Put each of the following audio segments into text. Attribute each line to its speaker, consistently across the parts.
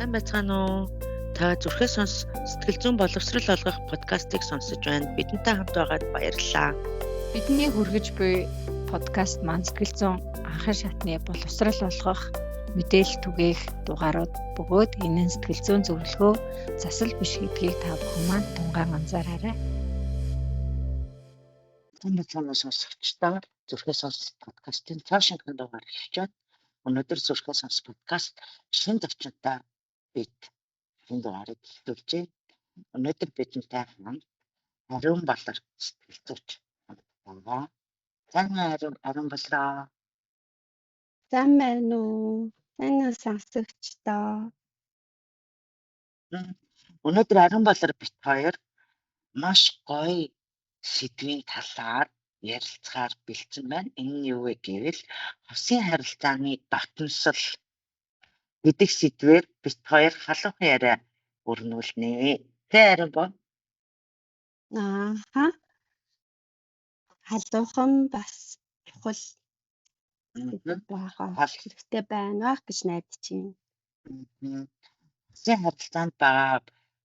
Speaker 1: Сайн байцгаана уу? Та зүрхээ сэтгэл зүйн боловсрол олгох подкастыг сонсож байна. Бидэнтэй хамт байгаад баярлалаа.
Speaker 2: Бидний хүргэж буй подкаст маань сэтгэл зүйн анхан шатны боловсрол олгох мэдээлэл түгээх дугаарууд бөгөөд энэ сэтгэл зүйн зөвлөгөө засал биш гэдгийг та бүхэн маань тунгаан анзаараарай.
Speaker 1: Сайн байцгаана уу сонсогчдоо. Зүрхээ сонс подкастын цаашинхан дугаар эхэлж байна. Өнөөдөр зүрхээ сонс подкаст шинэ зочинтой бид энэ дугаарыг эхлүүлж байна. Өнөөдөр бидэнтэй хамт Ариун Балар сэтгэл зүйч байна. Ариун Балараа.
Speaker 3: Сайн байна уу? Сайн уу сонсогчдоо?
Speaker 1: Өнөөдөр Ариун Балар бит хоёр маш гоё сэдвийн талаар ярилцахаар бэлдсэн байна. Энэ нь юу вэ гэвэл хосын харилцааны давтамсал гэдэг сэдвээр бит хоёр халуун яриа өрнүүлнэ. Тэ Ариун бо?
Speaker 3: Халуухан бас чухал хэрэгтэй байна гэж найдаж байна.
Speaker 1: Хосын харилцаанд байгаа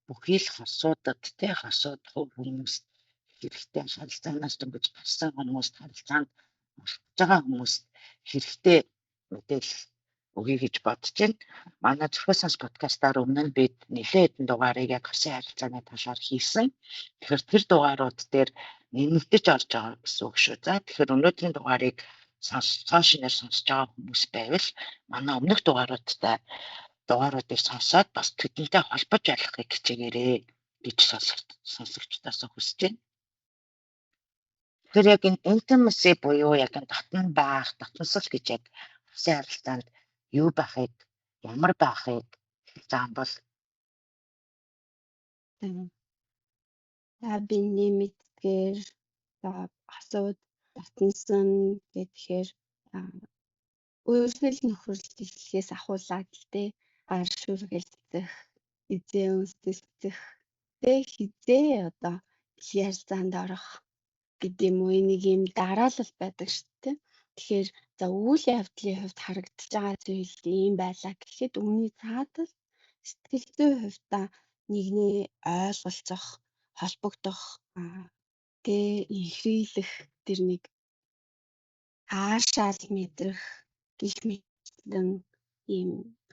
Speaker 1: бүхий л хосуудад хосууд хүмүүст хэрэгтэй харилцаанаас дөнгөж гарсан хүмүүст харилцаанд орж байгаа хүмүүст хэрэгтэй мэдээлэл өгье гэж бодож байна. Манай Зүрхээ сонс подкастаар өмнө нь бид нэлээд хэдэн дугаарыг яг хосын харилцааны талаар хийсэн. Тэгэхээр тэр дугаарууд дээр нэмэгдэж орж байгаа гэсэн үг шүү. За тэгэхээр өнөөдрийн дугаарыг цаашинаар сонсож байгаа хүмүүс байвал манай өмнөх дугааруудыг сонсоод бас тэдэнтэй холбож ялахыг хичээгээрэй гэж сонсогчдоос хүсэж байна. Тэгэхээр яг энэ intimacy буюу яг татамсал гэж яг хосын харилцаанд юу байхыг, ямар байхыг заамбал
Speaker 3: Би нэмэгдэхээр асууд татнсан гэхээр өөрсдөл нөхөрлөлтөөс ахуулаад л дээ гар шүргэлцэх, хизээ үнсэлцэх, хизээ одоо дэлхийн харилцаанд орох гэдэг юм уу, нэг юм дараалал байдаг шүү дээ. Тэгэхээр за үйл явдлын хувьд харагдаж байгаа зүйл ийм байлаа гэхэд үүний цаатал сэтгэл зүйн хувьдаа нэгний ойлголцох, холбогдох, инхрийлэх тэр нэг хаашаал мэдрэх гих мэтлэн ийм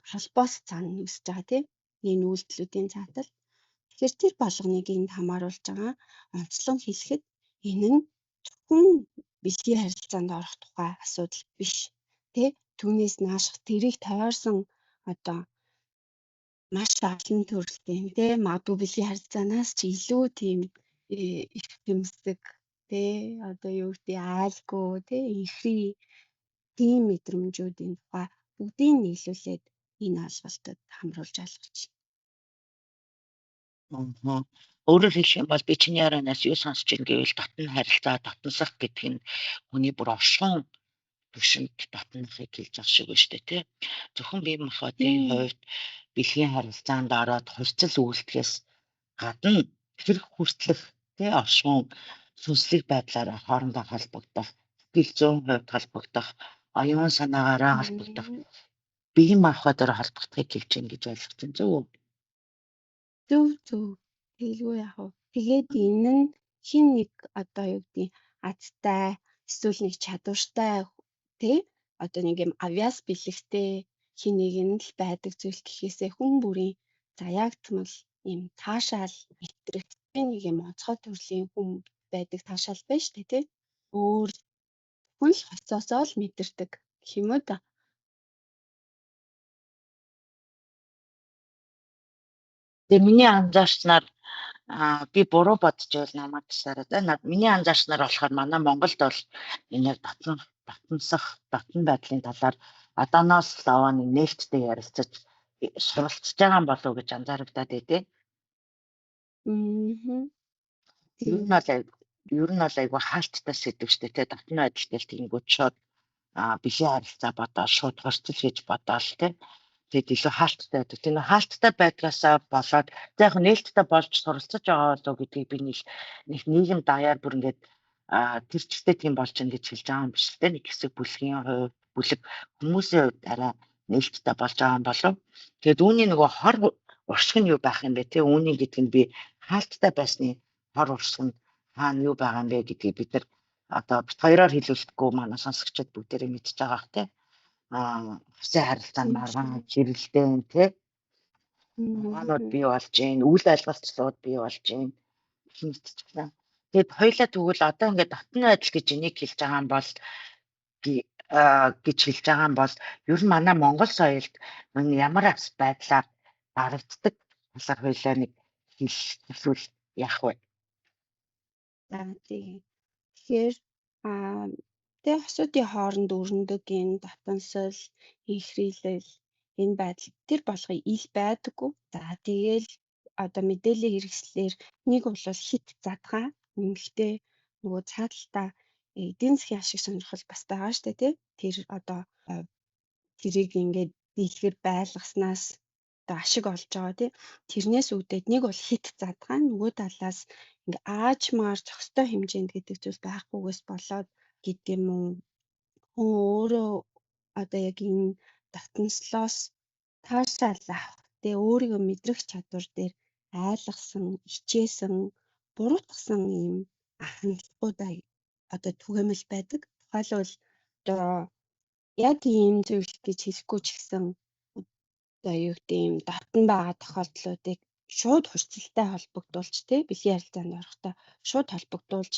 Speaker 3: холбоос цаана үүсэж байгаа тийм энэ үйлдэлүүдийн цаатал. Тэгэхээр тэр болгоныг энд хамааруулж байгаа. Онцлон хэлэхэд энэ нь зөвхөн бэлгийн харилцаанд орох тухай асуудал биш. Түүнээс нааших тэрийг тойрсон одоо маш олон төрлийн магадгүй бэлгийн харилцаанаас ч илүү тийм их тэмсэг одоо юу гэдэг айлгүй инхри тийм мэдрэмжүүдийн тухай бүгдийг нийлүүлээд энэ ойлголтод хамруулж ойлгож
Speaker 1: байна. Өөрөөр хэлэх юм бол би чиний ярианаас юу сонсч ин гэвэл татамсах гэдэг нь хүний бүр оршин түвшинд татнахыг хэлж байгаа шиг байна шүү дээ, тий. Зөвхөн бие махбодын хувьд бэлгийн харилцаанд ороод хурцл үйлдэлээс гадна хэрэг хүртлэх оршин сүнслэг байдлаараа хоорондоо холбогдох, сэтгэл зүйн хувьд холбогдох, оюун санаагаараа холбогдох, бие махбодоор холбогдохыг хэлж гин гэж ойлгож байна.
Speaker 3: Зөв. Тэгэлгүй яах вэ? Тэгээд энэ нь хин нэг одоо юу гэдэг азтай эсвэл нэг чадвартай одоо нэг юм авьяас бэлэгтэй хин нэг нь л байдаг зүйл гэхээсээ хүн бүрийн заягтмал юм таашаал мэтрэх нэг юм онцгой төрлийн хүн байдаг таашаал байна шүү дээ, өөр хүн л хоцоосоо л мэдэрдэг гэх юм уу да.
Speaker 1: Тэгээ миний анзаарснаар би буруу бодож байвал намайг тасаарай. Миний анзаарснаар болохоор манай Монголд бол энэ татамсах байдлын талаар одооноос лаваны нээлттэй ярилцаж суралцж байгаа болов уу гэж анзаарагдаад байдیں۔ Ер нь бол айгүй хаалттай сэдв шүү дээ. Татны байдалтай тэгэнгүүт шууд бэлгийн харилцаа бодоод шууд хурцл хийж бодоол тэгээд илүү хаалттай байдаг. Тэр хаалттай байдгаасаа болоод яг нээлттэй болж суралцж байгаа болов гэдгийг би нэг нийгэм даяар бүр ингээд тэр чигтээ тийм болж ин гэж хэлж байгаа юм биш л дээ. Нэг хэсэг бүлэг хүмүүсийн хувьд арай нээлттэй болж байгаа юм болов. Тэгээд үүний нөгөө хор урсгал нь юу байх юм бэ те? Үүний гэдэг нь би хаалттай байсны хор урсгал нь хаана юу байгаа юм бэ гэдгийг бид нар одоо бит хоёроор хэлүүлэхгүй манай сонсогчид бүгдээрээ мэдчихэж байгаа те. Хүсээ харилцаанд маргаан хэрэлдээн те. Маргаанууд бий болж гин, үйл ойлголцлууд бий болж гин мэдчихлээ. Тэгээд хоёлаа тэгвэл одоо ингээд дотны байдал гэж энийг хэлж байгаа юм бол гэж хэлж байгаа юм бол ер нь манай Монгол соёлд ямар байдлаар харагддаг талаар хоёлаа нэг хэлвэл яах вэ?
Speaker 3: За тийм. Тэгэхээр тэг хосуудын хооронд өрнөдөг энэ дотносол, ихрэлэл энэ байдал тэр болгоё ил байдаггүй. За тэгээл одоо мэдээллийн хэрэгслээр нэг бол хит задгаа нэмэлтээ нөгөө цааталтаа эдийн засгийн ашиг сонирхол бас байгаа штэ тий. Тэр одоо тэрийг ингээд дийлэхэр байлгаснаас одоо ашиг олж байгаа тий. Тэрнээс үүдээд нэг бол хит задгаа нөгөө талаас ингээ аажмаар зохистой хэмжээнд гэдэг зүйл байхгүйгээс болоод гэдэг юм уу. Өөрөө одоо яг энэ дотнослоос таашаал авах тий өөрийгөө мэдрэх чадвар дээр айлгсан, хичээсэн, буруутгасан юм хандлагуудаа одоо түгээмэл байдаг. Тухайлбал одоо яг ийм зүйл гэж хэлэхгүй ч гэсэн одоо юу гэдэг юм дотн байгаа тохиолдлуудыг шууд хурцлалтай холбогдуулж тий бэлгийн харилцаанд орохдоо шууд холбогдуулж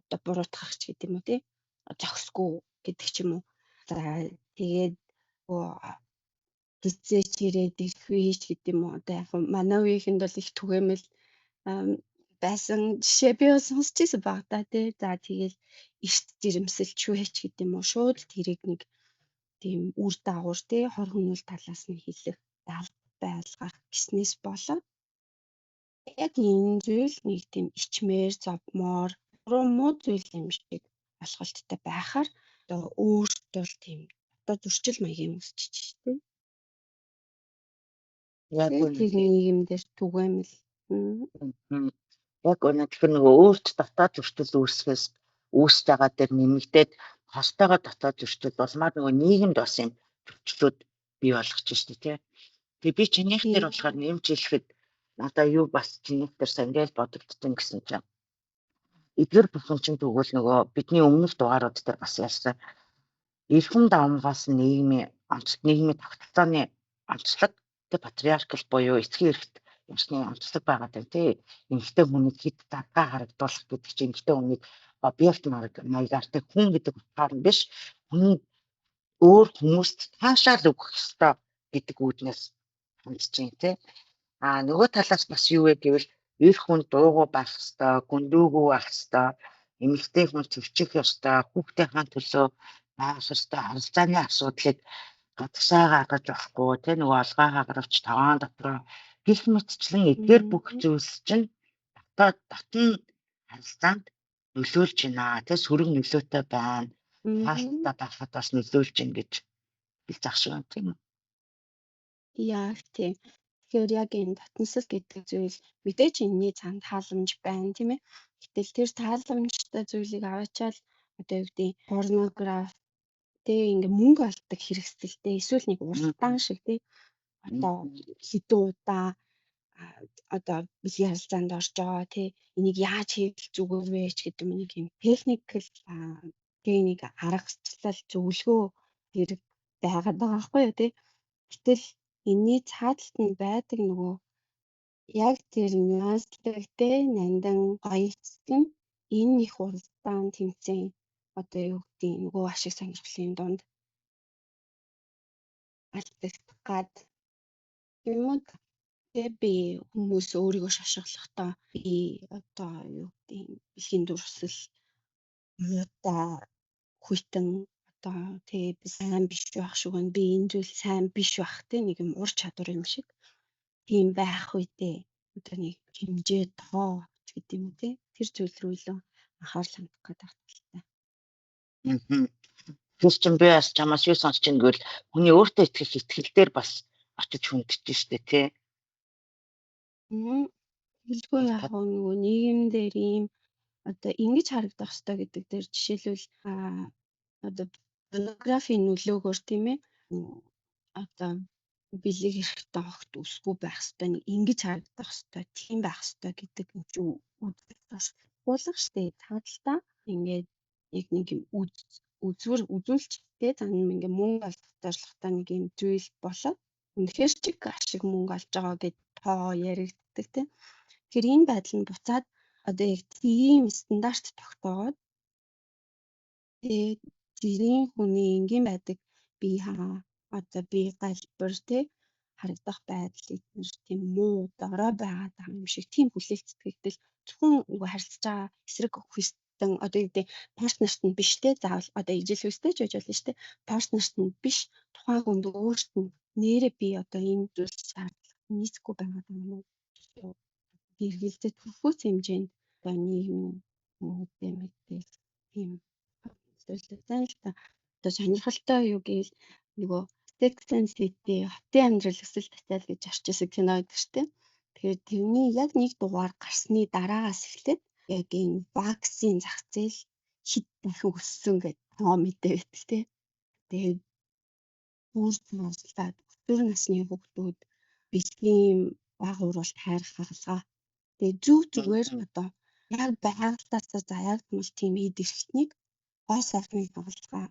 Speaker 3: одоо буруутгах ч гэдэг юм уу тий зохисгүй гэдэг ч юм уу. За тэгээд хизээч ирээд ирэх вийч гэдэг юм уу. Одоо яг манай үеийнхэнд бол их түгээмэл байсан жишээ би бас сонсч ирсэн баг та тий. За тэгэл эрт жирэмсэлч вэч гэдэг юм уу. Шууд тэрийг нэг тийм үр дагавар тий хор хүмүүл талаас нь хэлэх байлгах гэснээс болоод яг энэ зүйл нэг тийм ичмээр зовмоор муу зүйл юм шиг алхалттай байхаар одоо өөртөө тийм одоо зөрчил маягийн үүсчих тий. Яг тэр нийгэмдэр түгээмэл.
Speaker 1: Яг үнэ тэгэхээр нөгөө өөрт дотоод зөрчил үүсгээс үүсэж байгаа дээр нэмэгдээд хостойгоо дотоод зөрчил болмаар нөгөө нийгэмд бас юм зөрчлүүд бий болгож штэ тий. Тэгээ би чинийх дээр болохоор нэмж хэлэхэд надаа юу бас чинийх дээр сангал бодогдсон гэсэн чинь эдгэр бүхэн чинь тэгвэл нөгөө бидний өмнөх дугаарууд дээр бас ярьсан эрхэм давмгаас нийгмийн тогтолцооны онцлог тэг патриаркал буюу эцгийн эрхт юмсны онцлог байгаа даа тий. Эмэгтэй хүнийг хэд задгаа харагдуулах гэдэг чинь эмэгтэй хүнийг объект маягаар тэг хүн гэдэг утгаар нь биш хүн өөр хүмүүст таашаал өгөх ёстой гэдэг үүднээс хандж чинь тий. Нөгөө талаас бас юу вэ гэвэл эр хүн дуугүй байх ёстой, гүндүүгүй байх ёстой, эмэгтэй хүн төвчих ёстой, хүүхдийн төлөө байх ёстой харилцааны асуудлыг гадагшаа гаргаж болохгүй тий нөгөө алгаа хагаравч таваан дотроо гих мэтчлэн эдгээр бүх зүйлс чинь дотн харилцаанд нөлөөлж байна. Тий сөрөг нөлөөтэй байна. Хаалттай байхад бас нөлөөлж байна гэж хэлж ах шиг юм тийм үү?
Speaker 3: Яг тийм. Тэгэхээр яг энэ дотносол гэдэг зүйл мэдээж энэний цаанд тааламж байна тийм ээ. Гэтэл тэр тааламжтай зүйлийг аваачаал одоо юу гэдэг порнограф тэгээ ингээ мөнгө олдог хэрэгсэлтэй эсвэл нэг уралдаан шиг тий одоо хэдэн удаа одоо бэлгийн харилцаанд орж байгаа тий энийг яаж хийвэл зүгээр вэ ч гэдэг нэг юм техникл тэгээ нэг аргачлал зөвлөгөө хэрэг байгаад байгаа байхгүй юу тий. Гэтэл энэний цааталт нь байдаг нөгөө яг тэр нюанслэгтэй нандан гоёцсон энэ их уралдаан тэмцээн одоо юу гэдэг нөгөө ашиг сонирхлын дунд алдагдах гад юм уу тэгээ би хүмүүс өөрийгөө шашиглахдаа би одоо юу гэдэг бэлгийн дурсал муутай хүйтэн одоо тэгээ би сайн биш байх шиг байна би энэ зүйл сайн биш байх те нэг юм ур чадвар юм шиг тийм байх үедээ одоо нэг хэмжээ тоо гэдэг юм те тэр зүйл рүү илүү анхаарал хандах гэдэг талтай.
Speaker 1: Тэр чинь би бас чамаас юу сонсч ийн гэвэл хүний өөртөө итгэх итгэл дээр бас очиж хүндэж штэ тий.
Speaker 3: Хэлгүй яг нөгөө нийгэм дээр ийм одоо ингэж харагдах хэрэгтэй гэдэг дээр жишээлбэл одоо порнографийн нөлөөгөөр тийм ээ одоо бэлэг хэрэгтэй огт үсгүй байх ёстой, нэг ингэж харагдах ёстой, тийм байх ёстой гэдэг юм чи үзэл бас уулах штэ. Цаадалтаа ингээд яг нэг юм үзүүлэлттэй ингээ мөнгө олох зорилготой нэг юм зүйл болоод үнэхээр ч ашиг мөнгө олж байгаа гэд тоо яригддаг тийм. Тэгэхээр энэ байдал нь буцаад одоо яг тийм стандарт тогтоогоод тэгээд зэрийн хүний энгийн байдаг бие хаа одоо бие галбар тий харагдах байдал эдгээр тийм муу дорой байгаад байгаа юм шиг тийм хүлээлт сэтгэгдэл зөвхөн үгүй харилцаж байгаа эсрэг хүссэн одоо юу гэдэг партнерт нь биш те заавал одоо ижил хүстэй ч байж болно шүү дээ партнерт нь биш тухайн хүнд өөрт нь нэрээ би одоо энэ зүйл шаардлага нийцэхгүй байгаад байгаа юм уу гэргэлзээ төвхөц хэмжээнд одоо нийгэм мэдээ тийм зүйлтэй л та одоо сонирхолтой юу гэвэл нөгөө Sex and City хотын амьдрал өсөл татал гэж орчуулсан кино гэдэг шүү дээ. Тэгэхээр тэрний яг нэг дугаар гарсны дараагаас эхлээд яг энэ вакцины зах зээл хэд дахин өссөн гэдэг тоо мэдээ байдаг тий. Тэгээд бүр цаашлаад өсвөр насны хүүхдүүд бэлгийн баг уруулт хайрах хаалгаа. Тэгээд зүгээр одоо яг байгальтаасаа заягдмал тийм эд эрхтнийг гой сайхны хаалгаа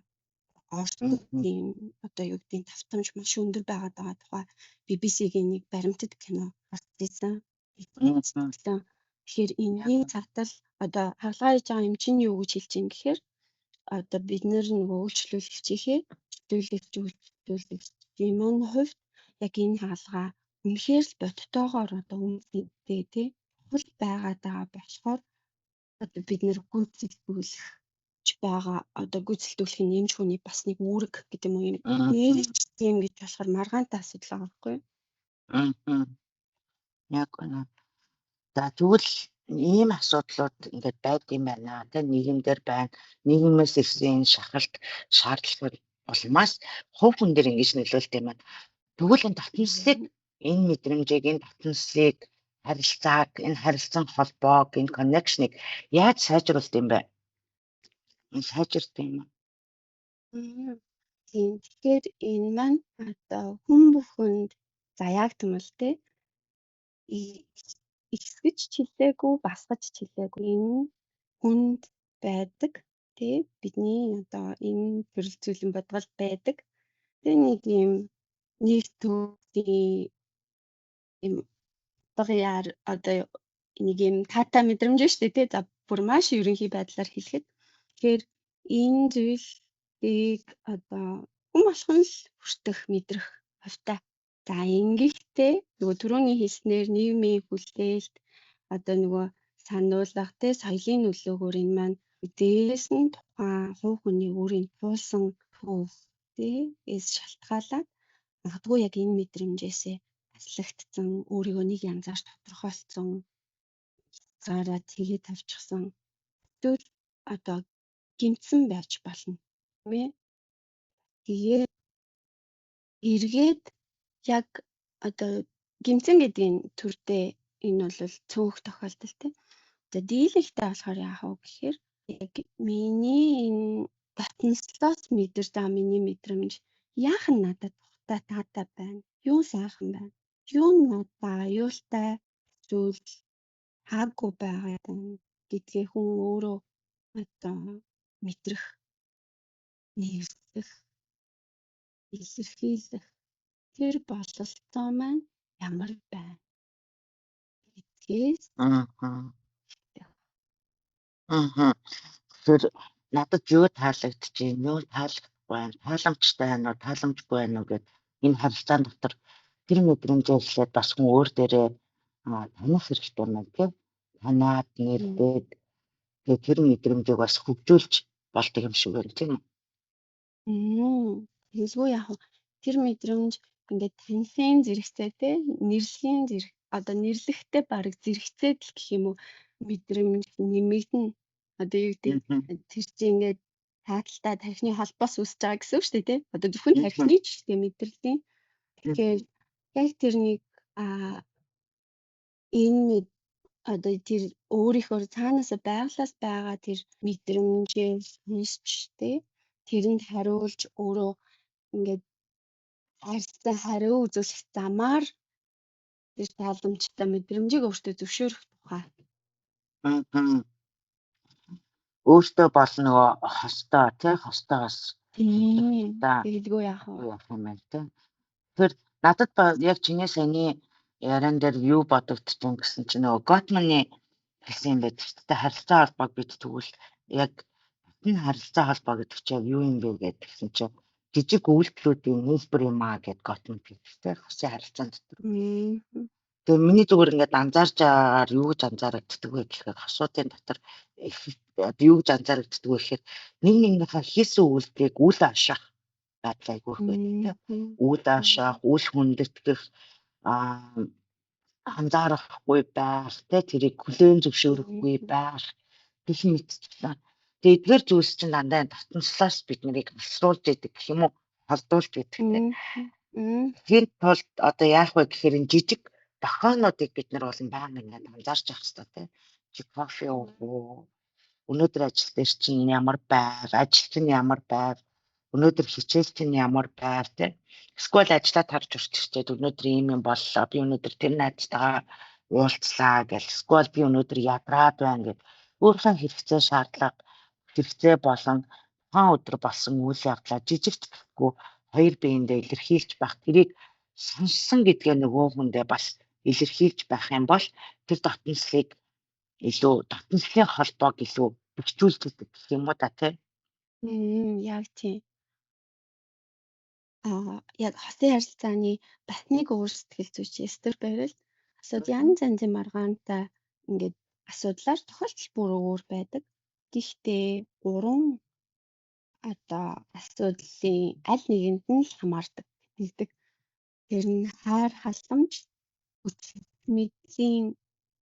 Speaker 3: орчууд тийм одоо юу гэдэг нь тавтамж маш өндөр байгаад байгаа тухай BBC-ийн нэг баримтат кино гарсан. Тэгэхээр энэний цаатал одоо хаалгаа хийж байгаа юм чинь юу гэж хэлж юм гэхээр одоо бид нэр нөгөө үйлчлүүлэгчийнхээ үйлчлүүлэгч юм хувьд яг энэ хаалгаа үнэхээр л бодтойгоор одоо үнэтэй тий хөл байгаад байгаа болохоор одоо бид нэр гүйцэлдүүлэх байгаа одоо гүйцэлдүүлэх нь эмч хүний бас нэг үүрэг гэдэг юм уу юм нэрч тийм гэж болохоор маргаантай асуудал байгаа байхгүй юу?
Speaker 1: Яг үнэ. За тэгвэл ийм асуудлууд ингээд байд юм байна. Тэ нийгэмдэр байна. Нийгэмээс ирсэн шахалт шаардлага улмаас хувь хүн дээр ингэж нөлөөлт юм байна. Тэгвэл энэ татамслыг энэ мэдрэмжийг энэ татамслыг харилцааг энэ харилцан холбоог энэ коннекшнийг яаж сайжруулт юм бэ? Сайжирт юм уу?
Speaker 3: Тийм. Тэгэхээр энэ маань одоо хүн бүхэнд заягдмал те ихсгэж чилээгүй басгаж чилээгүй энэ хүнд байдаг те бидний одоо энэ төрөл зүйлэн бодгол байдаг. Тэгээ нэг юм нийт төвийн юм багяар одоо нэг юм тата мэдрэмж шүү дээ те за бүр маш ерөнхий байдлаар хэлэхэд тэгэхээр энэ зүйлийг одоо хүн болгон л хүртэх мэдрэх хувьтай. За ингэхдээ нөгөө түрүүний хэлснээр нийгмийн хүлээлт одоо нөгөө сануулгах те соёлын нөлөөгөөр энэ маань дээрээс нь тухайн хувь хүний өөрийн туулсан төв эс шалтгаалаад магадгүй яг энэ мэдрэмжээсээ таслагдсан өөрийгөө нэг янзаар тодорхойлцсон зараа тгээ тавьчихсан зүйл одоо гэмтсэн байж болно тийм ээ. Тэгээд эргээд яг одоо гэмтэн гэдгийн төрдөө энэ бол цөөх тохиолдол тийм. За дийлэгтэй болохоор яах вэ гэхээр яг миний энэ татналслаас мэдэрч байгаа миний мэдрэмж яахан надад тухтай таатай байна. Юу сайхан байна. Юу надаа аюултай зүйл хаагүй байгаа юм гэдгээ хүн өөрөө одоо мэдрэх, нэвсэх, илэрхийлэх тэр бололцоо маань ямар байна гэдгээс
Speaker 1: Тэгэхээр надад юу таалагдчих, юу таалагдахгүй байна, тааламжтай байна уу, тааламжгүй байна уу гэд энэ харилцаан дотор тэр мэдрэмжээ эхлээд бас хүн өөр дээрээ таних хэрэгтэй байна тийм. Танаад нэрдээд тэгээд тэр мэдрэмжийг бас хөгжүүлж болдог юм шиг байна тийм үү?
Speaker 3: Хэлгүй яах вэ? Тэр мэдрэмж ингээд танихын зэрэгцээ те нэрлэхийн зэрэг одоо нэрлэхтэй бараг зэрэгцээд л гэх юм уу мэдрэмж нэмэгдэн одоо юу гэдэг тэр чинь ингээд тааталтай тархины холбоос үүсэж байгаа гэсэн үг шүү дээ тий. Одоо зөвхөн тархины ч гэдэг мэдрэлийн. Тэгэхээр яг тэрнийг энэ одоо тэр өөрийнхөө цаанаасаа байглаас байгаа тэр мэдрэмжээ хийсч тий. Тэрэнд хариулж өөрөө ингээд харилцан хариу үзүүлэх замаар тэр тааламжтай мэдрэмжийг өөртөө зөвшөөрөх тухай.
Speaker 1: Өөртөө бол нөгөө хостой тий хостоос
Speaker 3: Тийм.
Speaker 1: та
Speaker 3: Тэгэлгүй яах вэ?
Speaker 1: яах юм бэ тий. Тэр надад яг чиний саяны яран дээр юу бодогдчихсон гэсэн чинь нөгөө Готманы хэлсэн юм байдаг шүү дээ. Харилцаа холбоог бид тэгвэл яг энэ харилцаа холбоо гэдэг чинь юу юм бэ гэдгсэн чинь жижиг үйлдэлүүдийн нөлбөр юм аа гэд Готман хэлдэг. Хосын харилцаан дотор. Тэгээ миний зүгээр ингээд анзаарч байгаагаар юу гэж анзаарагддаг вэ гэхээр хосуудын дотор юу гэж анзаарагддаг вэ гэхээр нэгнийхээ хийсэн үйлдэлийг үл ашаах айгүйх байдаг. Үл ашаах, үл хүндэтгэх, анзаарахгүй байх, тэрийг хүлээн зөвшөөрөхгүй байх гэх мэтчлээ. Тэгээ эдгээр зүйлс чинь дандаа татамслаас бид нарыг асруулж идэг гэх юм уу? Холдуулж идэг. Тэгэхээр тулд одоо яах вэ гэхээр энэ жижиг тохиолнуудыг бид нар болон байнга ингээд анзаарч явах хэрэгтэй тийм. Чи кофе уух уу? Өнөөдөр ажил дээр чинь ямар байв? Ажилт нь ямар байв? Өнөөдөр хичээл чинь ямар байв тийм. Эсвэл ажиллаад харж урччихээд өнөөдөр ийм юм боллоо. Би өнөөдөр тэр найзтайгаа уулзлаа гэл. Эсвэл би өнөөдөр ядраад байна гэд. Өөрийнхөө хэрэгцээ шаардлага, хэрэгцээ болон тухайн өдөр болсон үйл явдлаа жижигч гэхгүй хоёр биендээ илэрхийлж байх. Тэрийг сонссон гэдгээ нөгөө хүндээ бас илэрхийлж байх юм бол тэр дотнослыг илүү дотнослын холбоог илүү бэхжүүлдэг гэх юм уу та тийм.
Speaker 3: Яг тийм. Яг хосын харилцааны батныг өөрсдөл зүйч Эстер Перл янз янзын маргаантай ингээд асуудлаар тохиолдол бүр өөр байдаг. Гэхдээ 3 асуудлын аль нэгэнд нь л хамаардаг гэдэг. Тэр нь хайр халамж, хүчирх мэдлийн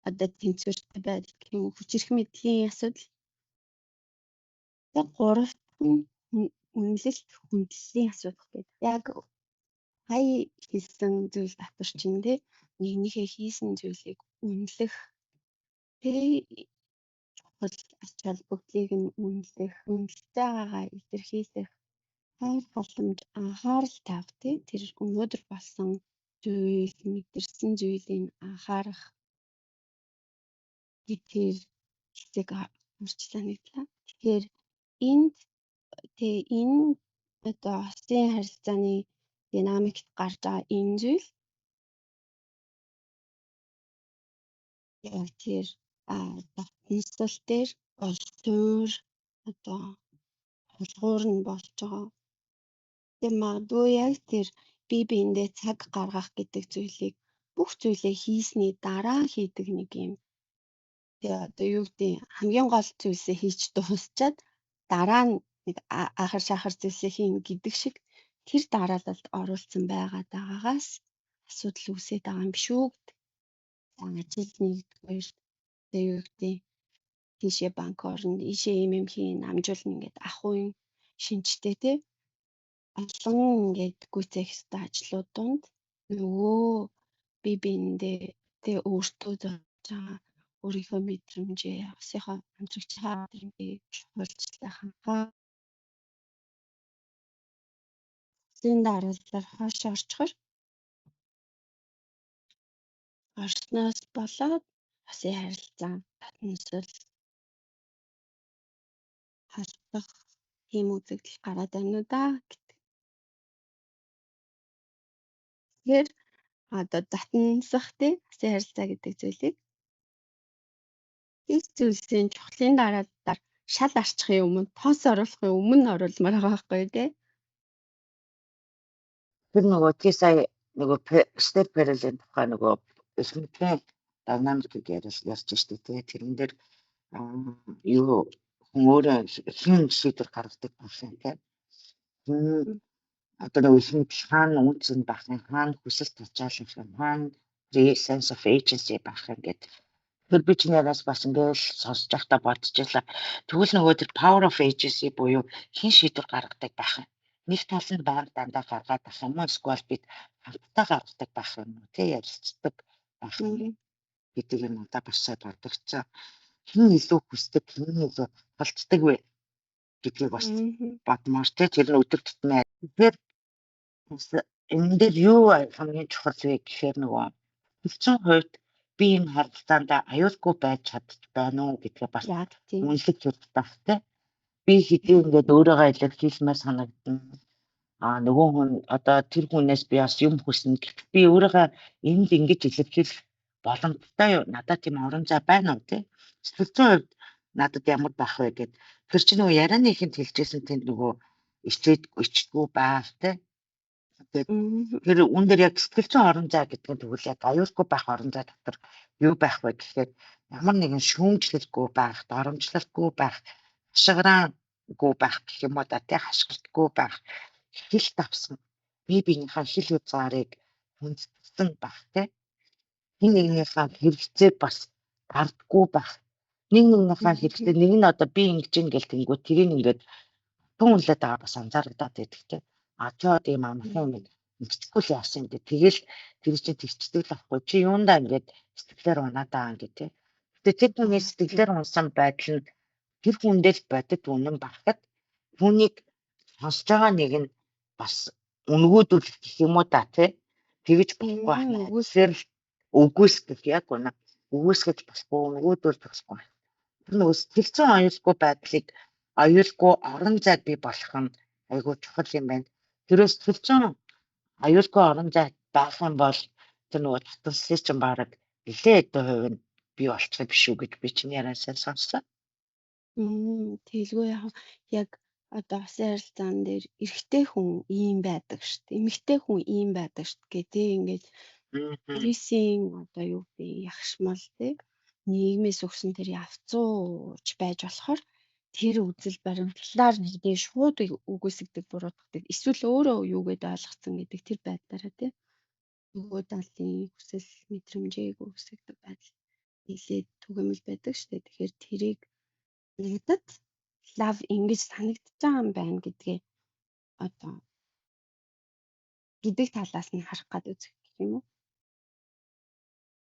Speaker 3: тэнцвэртэй байдал гэх юм уу, хүчирх мэдлийн асуудал. Гуравт нь үнэлэлт хүндлэлийн асуудал гэдэг. Яг хай хийсэн зүйл татвар чинь нэгнийхээ хийсэн зүйлийг үнэлэх чухал ач холбогдлыг нь үнэлэх, үнэлж байгаагаа илэрхийлэх, хайр халамж анхаарал тавь тэр өнөөдөр болсон зүйл, мэдэрсэн зүйлийг анхаарах гэдгээр хэсэг урьдчилан нэглээ. Тэгэхээр энэ хосын харилцааны динамикт гарч байгаа энэ зүйл яг тэр дотносол дээр суур хулгуур нь болж байгаа. Тэр магадгүй яг тэр бие биендээ цаг гаргах гэдэг зүйлийг бүх зүйлээ хийсний дараа хийдэг нэг юм. Тэгээ юу гэдэг хамгийн гол зүйлсээ хийж дуусчаад дараа нь нэг ахар шахар зүйлсээ хийн гэдэг шиг тэр дараалалд оруулсан байгаагаас асуудал үүсээд байгаа юм шүү гэдэг. Ажил нэгдүгээр тэгээ юу гэдэг тийшээ банк орно, ийшээ юм хийн, амжуулна ингээд ахуйн шинжтэй тий. Олон ингээд гүйцэх хэвээр ажлууд донд нөгөө бие биендээ тий өөртөө зорж байгаа өөрийнхөө мэдрэмжээ, усынхаа амжигч хаалгыг чухалчлах ханхаа. Зин дараалал хойш орчхор орсноос болоод хосын харилцаа татнасэл халдах тийм үзэгдэл гараад байна уу да гэдэг. Тэгэхээр татнасах тий хосын харилцаа гэдэг зүйлийг их зүйлсийн чухлын дараалалаар шал арчихын өмнө, тос оруулахын өмнө оруулмаар байгаа байхгүй тий.
Speaker 1: Тэр нөгөө тий сая нөгөө Эстер Перлийн тухай нөгөө эрхмэтийн динамикийг ярьж штэ тий. Тэрэн дээр юу хүн өөрөө хэн шийдвэр гаргадаг болсон тий. Одоо нөгөө эрхмэдл хаана үнцэн байх юм, хаана хүсэл тачаалах юм, хаана sense of agency байх юм гэдэг. Тэр би чинь яраас бас ингээл сонсож байхдаа бодчихлаа. Тэгвэл нөгөө тэр power of agency буюу хэн шийдвэр гаргадаг байх юм. Нэг талд байнга дандаа гаргаад байх юм уу? Эсвэл бид хамтдаа гаргадаг байх юм уу? Тэ ярилцдаг байх юм гэдэг юм надад бас бодогцсон. Хэн илүү хүсдэг, хэн илүү болцдог вэ гэдгийг бас бодмоор тэ тэр нь өдөр тутмын. Тэгэхээр энэ дээр юу хамгийн чухал вэ гэхээр нөгөө хэлцэн хувьд би энэ харилцаанд аюулгүй байж чадчих байна уу гэдгээ бас
Speaker 3: Яг тийм.
Speaker 1: үнэлэх хэрэгтэй байх те. Би хэдий ингээд өөрийгөө илэрхийлмээр санагдана. Нөгөө хүн одоо тэр хүнээс би бас юм хүснэ. Гэхдээ би өөрийгөө энд ингэж илэрхийлэх боломжтой юу? Надад тийм орон зай байна уу те? Сэтгэл зүйн хувьд надад ямар байх вэ гэд. Тэр чинь нөгөө ярианы ихэнд хэлжсэн тэнд нөгөө ичдэггүй байх те. Тэр үн дээр яг сэтгэл зүйн орон зай гэдэг нь тэгвэл яг аюулгүй байх орон зай дотор юу байх вэ гэхээр ямар нэгэн шүүмжлэлгүй байх, доромжлолтгүй байх, хашгираагүй байх гэх юм уу да тий хашгирдаггүй байх, хил давсан бие биенийхээ хил хязгаарыг хүндэтсэн байх тий хин нэгнийхээ хэрэгцээ бас гардаггүй байх. Нэг нэгнийхээ хэрэгцээ нэг нь одоо би ингэж ингээл тэнгүү тэрийг ингээд түнлээд байгаа бас анзаарагдаад байдаг тий. Чи одоо ийм амархан юм ингэхгүй л яасан гэдэг. Тэгэл тэр чинь тэгчдэг л ахгүй. Чи юундаа ингээд сэтгэлээр унаадаа ингээд тий. Гэтэ тэр хүний сэтгэлээр унсан байдал нь тэр хүндээ л бодит үнэн багтад түүнийг сонсож байгаа нэг нь бас үнгүүдүүлэх гэх юм уу да тий. Тэгэж болохгүй байна. Тэгэхээр үгүйсгэх яг үнэ. Үгүйсгэж болохгүй, үнгүүдүүлж болохгүй. Тэр нөгөө сэтгэл зүйн аюулгүй байдлыг аюулгүй орон зайг бий болох нь айгүй чухал юм байна. Тэрээс сэтгэл зүйн аюулгүй орон зай байх юм бол тэр нөгөө татварчлалын чинь баг нэлээд хэдэн хувь нь бий болчих биш үү гэж би чинь яриасаа сонссон.
Speaker 3: Тэгэлгүй яг одоо осын харилцаан дээр эрэгтэй хүн ийм байдаг шүү дээ. Эмэгтэй хүн ийм байдаг шүү гэдэг ингээд Грисийн одоо юу вэ ягшмал тий нийгмээс өгсөн тэр явцууч байж болохоор тэр үзэл баримтлалаар нэгдээ шууд үгүйсгдэг буруутгадаг эсвэл өөрөө юу гэдээ ойлгоцсон гэдэг тэр байдлаараа тий нөгөө талын хүсэл мэдрэмжээг үгүйсгдэг байдал нэлээд түгээмэл байдаг шүү дээ. Тэгэхээр тэрийг нэгдэд лав ингэж санагдаж байгаа юм байна гэдгээ одоо гэдэг талаас нь харах гад үзэх гэх юм уу.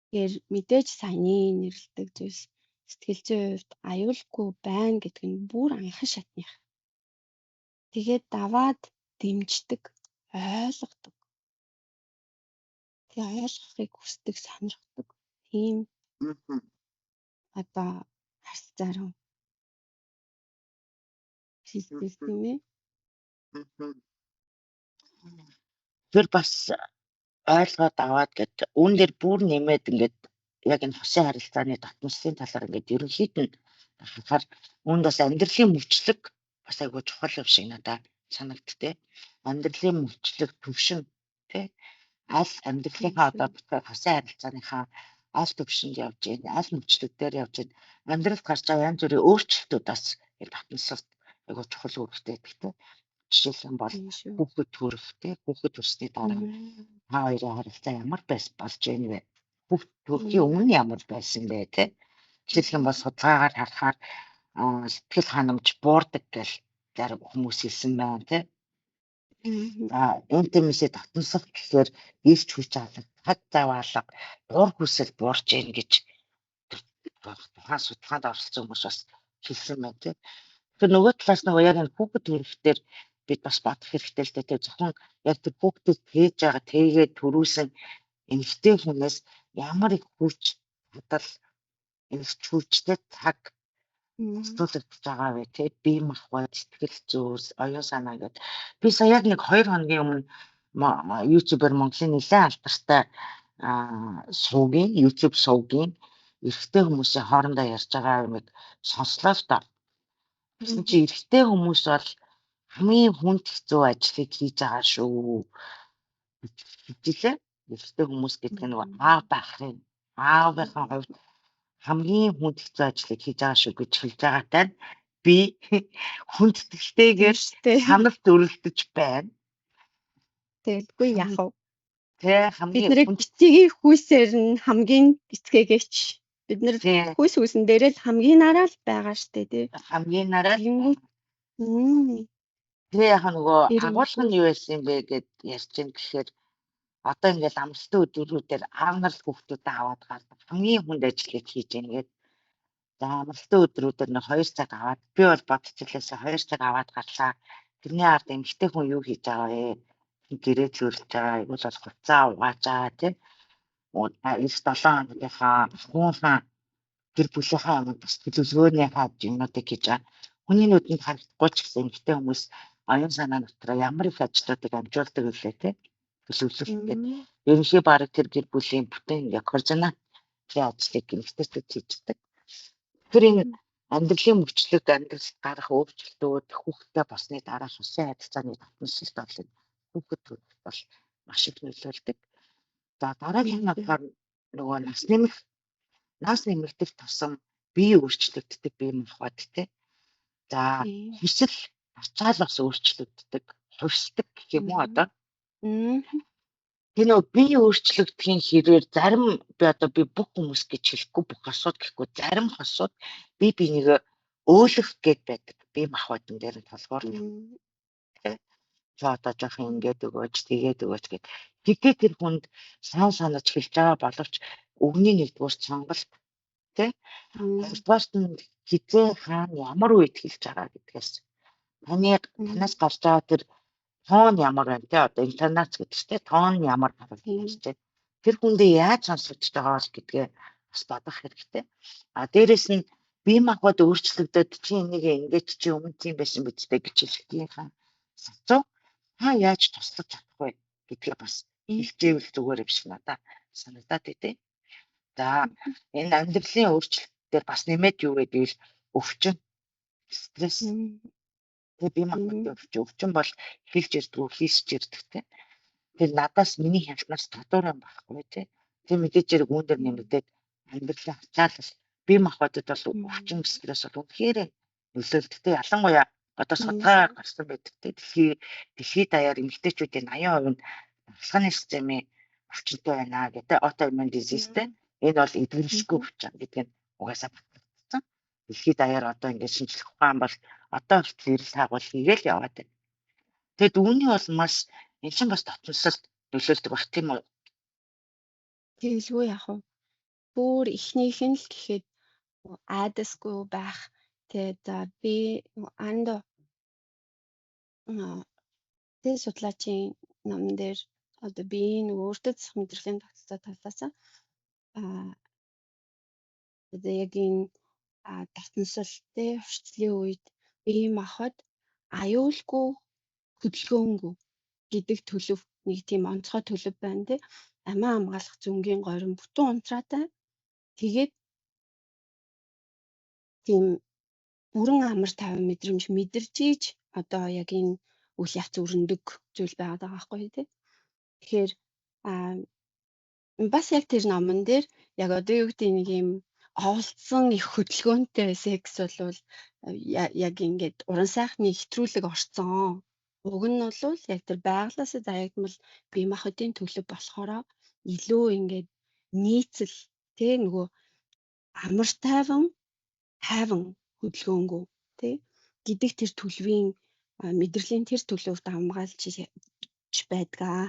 Speaker 3: Тэгэхээр мэдээж саяны нэрлдэг зүйлс сэтгэл зүйн хувьд аюулгүй байна гэдэг нь бүр анхан шатных. Тэгээд даваад дэмждэг, ойлгодог. Тэгээ ойлгохыг хүсдэг, сонирхдог. Тийм одоо харилцаа руу шилждэг юм ээ.
Speaker 1: Тэр бас ойлгоод аваад гэдэг үүн дээр бүр нэмээд ингээд яг энэ хосын харилцааны татмаслын талаар ингээд ерөнхийд нь харахаар үүнд бас амьдралын мөчлөг бас айгүй чухал юм шиг надад санагдтыг. Амьдралын мөчлөг төвшин тий аль амьдралынхаа одоо хосын харилцааныхаа аль төвшөнд явж байна, аль мөчлөг дээр явж байна. Амьдралд гарч байгаа янз бүрийн өөрчлөлтүүд бас энэ татмаслалт айгүй чухал үүрэгтэй гэдэг. Жишээлх юм бол хүүхэд төрөхтэй хүүхэд төрсний дараа та хоёрын харилцаа ямар болж байна вэ? Хүүхэд төрхийн өмнө ямар байсан бэ те? Жишээлх юм бол судалгаагаар харахаар сэтгэл ханамж буурдаг гэж зарим хүмүүс хэлсэн байна те. Интимэсээ татмаслалт гэхээр ирч хүч алга, цаг зав алга, уур хүсэл буурж ийн гэж тухайн судалгаанд оролцсон хүмүүс бас хэлсэн байна те. Тэр нөгөө талаас нөгөө яг энэ хүүхэд төрөхтөр бид бас бодох хэрэгтэй л дээ. Зөвхөн яг тэр хүүхдэд тээж байгаа тэгээд төрүүлсэн эмэгтэй хүнээс ямар их хүч хадал эмэгч хүчтэй цаг тулагдж байгаа вэ те бие махбод сэтгэл зүйс оюун санаа гэдэг. Би сая яг нэг 2 хоногийн өмнө YouTuber Монголын нэлээд алдартай суугийн YouTube суугийн эрэгтэй хүмүүсийн хоорондоо ярьж байгаа юмыг сонслоо л доо. Гэсэн чи эрэгтэй хүмүүс бол хамгийн хүнд хэцүү ажлыг хийж байгаа шүү. Хэвчлээ. Эрэгтэй хүмүүс гэдэг нь нөгөө аав байхын аавынхаа хувьд хамгийн хүнд хэцүү ажлыг хийж байгаа шүү гэж хэлж байгаатай би хүндэтгэлтэйгээр санал зөрөлдөж байна.
Speaker 3: Тэгэлгүй яах вэ?
Speaker 1: Тэ хамгийн
Speaker 3: бид нэр бицгийн хүйсээр нь хамгийн бицгээгээч бид нэр хүйс үүсэн дээрээ л хамгийн нараа л байгаа штэ тий.
Speaker 1: Хамгийн нараа. Тэгээ яг нөгөө агуулга нь юу байсан бэ гэд ярьж байна гэхээр одоо ингээл амралтын өдрүүдээр аав нар л хүүхдүүдэд аваад гардаг хамгийн хүнд ажлыг хийж байна гэдэг. За амралтын өдрүүдээр нэг 2 цаг аваад би бол бодчихлээсээ 2 цаг аваад гарлаа. Тэрний ард эмэгтэй хүн юу хийж байгаа вэ? гэрээ зөрлж байгаа айгуул бол хуцаа угааж байгаа тийм 9-7 хоногийнхаа ахуйнхаа гэр бүлийнхаа өмнө бас төлөвлөгөөнийхаа юмнуудыг хийж байгаа. Хүний нүдэнд харагдахгүй ч гэсэн эмэгтэй хүмүүс оюун санаа дотроо ямар их ажлуудыг амжуулдаг үлээ тийм төлөвлөлтөд. Ерөнхий бараг тэр гэр бүлийн бүтэн ингээ координатын ажлыг эмэгтэйчүүд хийдэг. Тэр энэ амьдралын мөчлөг амьдралд гарах өөрчлөлтүүд хүүхдтэй болсны дараах усын харилцааны татнасалт бол хүүхэд бол маш их нөлөөлдөг. За дараагийн нь болохоор нөгөө нас нэмэгдэх тусам бие өөрчлөгддөг бие махбод тий. За хүсэл ачаал бас өөрчлөгддөг, хувьсдаг гэх юм уу одоо. Тэр нөгөө бие өөрчлөгдөхийн хэрээр зарим би бүх хүмүүс гэж хэлэхгүй бүх асуудал гэхгүй зарим асуудал бие бинийгээ өөлөх гээд байдаг. Бие махбодын дээр толгоор за одоо жоох ингээд өгөөч тэгээд өгөөч гэд. Тэгтээ тэр хүнд санаж хэлж байгаа боловч өгний нэгдүгээр сонголт тий. Хоёрдугаарт нь хизээ хаана ямар үед хэлж байгаа гэдгээс танаас гарч байгаа тэр тоон ямар байна тий. Одоо интонац гэдэг чинь тоон ямар гарч байна. Тэр хүндээ яаж сонсогдож байгаа бол гэдгээ бас бодох хэрэгтэй. Дээрэс нь бие махбод өөрчлөгдөд чи энийг ингэж чи өмнө тийм байсан биз дээ гэж хэлэхийнхаа сацуу яаж туслах чадахгүй гэдгээ бас хэлжээвэл зүгээр юм шиг надад санагдаад идэв. За энэ амьдралын өөрчлөлтөөр бас нэмээд юу гэдэг вэ? Өвчин, стресс. Тэгээ бие махбодын өвчин бол хэлж ирдгүү, хийсч ирдэг те. Тэр надаас миний хяналтнаас тодор юм байхгүй те. Тэр мэдээж зэрэг үүн дээр нэмэгдээд амьдралын ачаал бие махбодод бол өвчин стресс бол үнэхээр нөлөөлдөг те. Ялангуяа одоо судалгаа гарсан байдаг те. Дэлхийд даяар эмэгтэйчүүдийн 80% нь давалгааны системийн өвчнөд байна гэдэг autoimmune diseaseтэй. Энэ бол эдгэршгүй өвчин гэдэг нь угаасаа батлагдсан. Дэлхийд даяар одоо ингээд шинжлэх ухаан бол одоо хүртэл эрэл хаагуул хийгээл яваад байна. Тэгэд үүний улмаас энэ чинь бас татварсалд нөлөөлдөг баг тийм үү?
Speaker 3: Тэгэлгүй яах вэ? Бүр ихнийх нь л гэхэд айдасгүй байх. Тэгээд би анд тэг судлаачийн номон дээр одоо би нөгөө өөртөө засах мэдрэлийн тогтолцоо талаас одоо яг энэ татнасал тий орчлын үед бие махбод аюулгүй хөдөлгөөнгүй гэдэг төлөв нэг тийм онцгой төлөв байна тий. Амиа хамгаалах зөнгийн горин бүтэн унтраатай. Тэгээд тийм бүрэн амар тайван мэдрэмж мэдэрч ийж одоо яг энэ үйл явц өрнөдөг зүйл байгаад байгаа байхгүй тий. Тэгэхээр бас яг тэр номон дээр яг одоо юу гэдэг нэг юм оволцсон их хөдөлгөөнтэй секс бол яг ингээд уран сайхны хэтрүүлэг орцсон. Уг нь бол яг тэр байглаасаа заягдмал бие махбодын төлөв болохоор илүү ингээд нийцэл тий нөгөө амар тайван хөдөлгөөнгөө тий гэдэг тэр төлөвийн мэдрэлийн тэр төлөвт хамгаалж байдгаа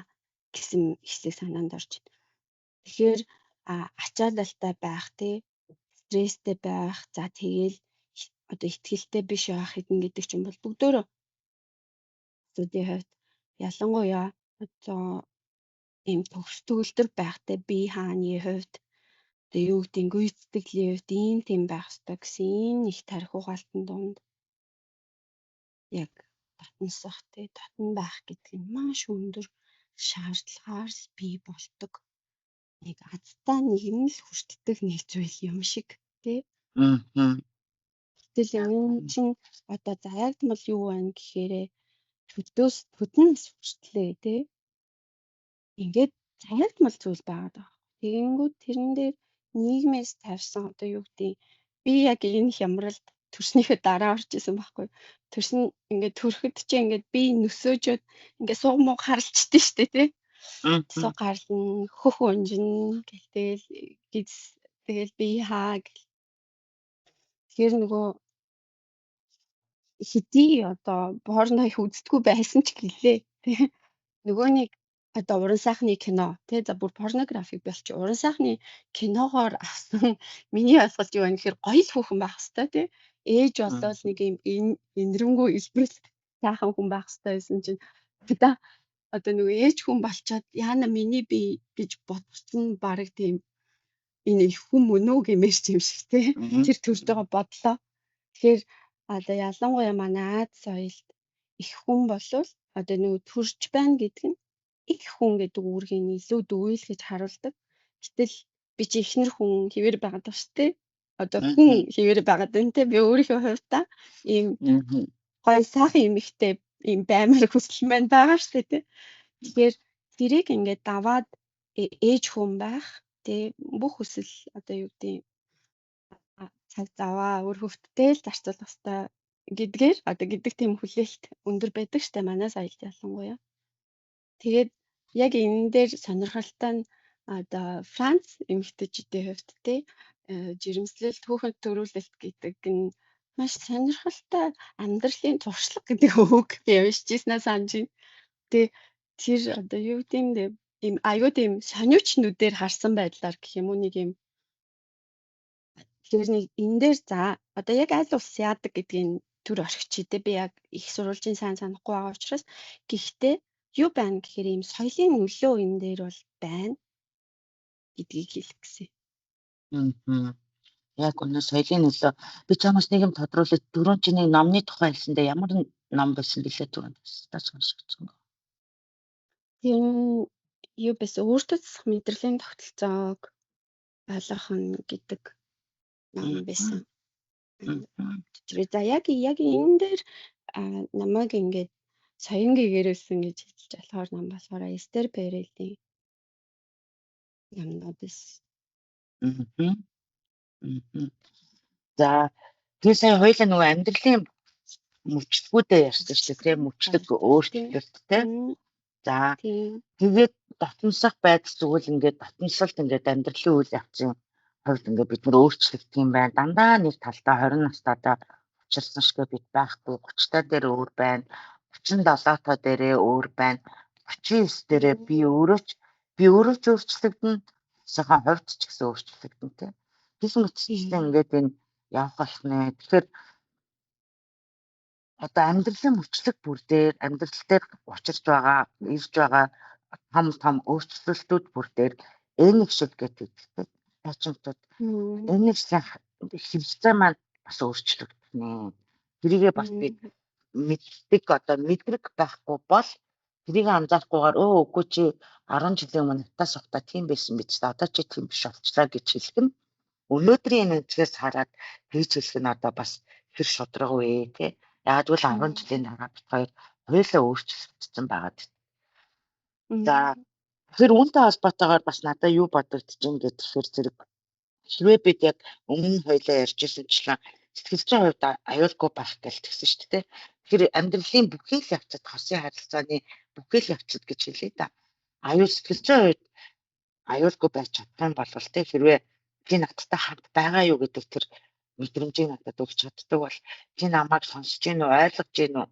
Speaker 3: гэсэн хэсэг санаанд орж байна. Тэгэхээр ачаалалтай байх тий стресстэй байх за тэгэл одоо ихтгэлтэй биш байх хэдэн гэдэг ч юм бол бүгдөө зүдийн хувьд ялангуяа одоо ийм төгс-төгөлдөр байхтай бие хааны хувьд одоо юу гэдэг нь гүйцэтгэлийн хувьд ийм тийм байх ёстой гэсэн энэ их тарих угаалтын дунд яг татнасах тий татан байх гэдэг нь маш өндөр шаардлагаар бий болдог нэг азтай нэг нь л хүртдэг нэг зүйл юм шиг тий. Гэтэл энэ чинь одоо заягдмал юу байна гэхээр төднөөс хүртлээ тий. Ингээд заягдмал зүйл байгаад байгаа. Тэгэнгүүт тэрэн дээр нийгмээс тавьсан одоо юу гэдэг би яг энэ хямралд төрснийхөө дараа орж исэн байхгүй. Төрсөн ингээд төрөхөд чи ингээд би нөсөөжөд ингээд суугмуу харалчдээ штэ тий. Суу гарлна хөх унжин тэгэл би хаа гэл. Тэгэхээр нөгөө хэдий одоо порно их үздэггүй байсан ч гэлээ тий. Нөгөө нэг одоо уран сайхны кино тий за бүр порнографик болчих уран сайхны киногоор авсан миний ойлголт юу вэ гэхээр гоё л хүүхэн байх хэвээр тий. Ээж болол нэг юм энэрэнгүй илбэрэл сайхан хүн байх хэвээр байсан чинь одоо нөгөө ээж хүн болчоод яана миний бие гэж бодсон баг тийм энэ их хүн мөн үү гэмээр юм шиг тий. Тэр төрж байгаа бодлоо. Тэгэхээр одоо ялангуяа манай Аз соёлд их хүн болвол одоо нөгөө төрж байна гэдэг нь их хүн гэдэг үүргийг илүү дүүйл гэж харуулдаг. Гэтэл би чи ихнэр хүн хэвээр байгаад байна шүү дээ. Одоо хүн хэвээр байгаад байна те. Би өөрийнхөө хувьдаа ийм гоё сайхан эмэгтэй ийм баймар хүсэл маань байгаа шүү дээ те. Тэгэхээр тэрийг ингээд даваад ээж хүн байх тий бүх хүсэл одоо юу гэдэг цаг заваа өөр хөвгттэй л зарцуулах хэрэгтэй гэдгээр одоо гэдэг тийм хүлээлт өндөр байдаг штэ манай соёлд ялангуяа. Тэгээд яг энэ дээр сонирхолтой нь одоо Франц эмэгтэйчүүдийн хувьд тий жирэмслэл түүхэн төрүүлэлт гэдэг нь маш сонирхолтой амьдралын туршлага гэдэг үг явьжчихснаа санаж байна. Тэгээ тэр одоо юу гэдэг юм ийм аюу тийм сониучнуудээр харсан байдлаар гэх юм уу нэг юм тэгэхээр нэг энэ дээр за одоо яг аль улс яадаг гэдгийг төр орхичээ би яг их сурвалжийн сайн санахгүй байгаа учраас гэхдээ юу байна гэхээр ийм соёлын нөлөө энэ дээр бол байна гэдгийг хэлэх гэсэн.
Speaker 1: Яг өнөө соёлын нөлөө би чамаас нэг юм тодруулаад дөрөв чиний номны тухай хэлсэндээ ямар ном байсан бэлээ түрүүнд та сонсчихсон.
Speaker 3: Тийм юу байсан өөртөө засах мэдрэлийн тогтолцоог ойлгох нь гэдэг ном байсан. Тэгэхээр за яг энэ дээр намайг ингээд соён гэгэрүүлсэн гэж хэлж болохоор нам болохоор Эстер Перелийн юмнууд байсан.
Speaker 1: За тэр сая хоёлаа нөгөө амьдралын мөчлгүүдээ ярьсан шүү дээ тийм мөчлөг өөрчлөлт тийм. За тэгээд дотносох байдал зүгэл ингээд дотносолт ингээд амьдралын үйл явцын хувьд ингээд бид нар өөрчлөгдөх юм байна. Дандаа нэг талдаа 20 настайдаа учирсан шиг бид байхгүй 30 таа дээр өөр байна. 37 таа дээрээ өөр байна. 39 дээрээ би өөрөө ч өөрчлөгдөн. Сайхан хувьд ч гэсэн өөрчлөгдөн тийм. Тэгсэн мэтчлэн ингээд энэ явах болох нэ. Тэгэхээр одоо амьдралын мөчлөг бүр дээр амьдрал дээр учирч байгаа, ирж байгаа том өөрчлөлтүүд бүр дээр энэ шиг гэдэг тачимтууд энэ хэвлэлтэй маань бас өөрчлөгдөх нэ. Тэрийгээ бас би мэддэг одоо мэдрэг байхгүй бол тэрийг анзаарахгүйгээр үгүй чи 10 жилийн өмнө натаас ухта тийм байсан биз дээ. Одоо чи тийм биш болчлаа гэж хэлэх нь өнөөдрийн үнцгээс хараад хийж хэлэх нь одоо бас хэр шудраг вэ те. Яг л 10 жилийн дараа бид хоёр хоёулаа өөрчлөгдсөн байгаа. За тэр үүнтэй холбоотойгоор бас надад юу бодогдож байна гэхээр зэрэг хэрвээ бид яг өмнө хоёулаа ярьжсэнчлэн сэтгэлзэн хувьд аюулгүй байх гэж тэгсэн шүү дээ. Тэгэхээр амьдралын бүхий л явцад хосын харилцааны бүхий л явцад гэж хэлээ да. Сэтгэлзэн хувьд аюулгүй байж чадах юм бол те хэрвээ би надтай хамт байгаа юу гэдэг тэр мэдрэмжийг надад өгч чаддаг бол чи намайг сонсож гин үү ойлгож гин үү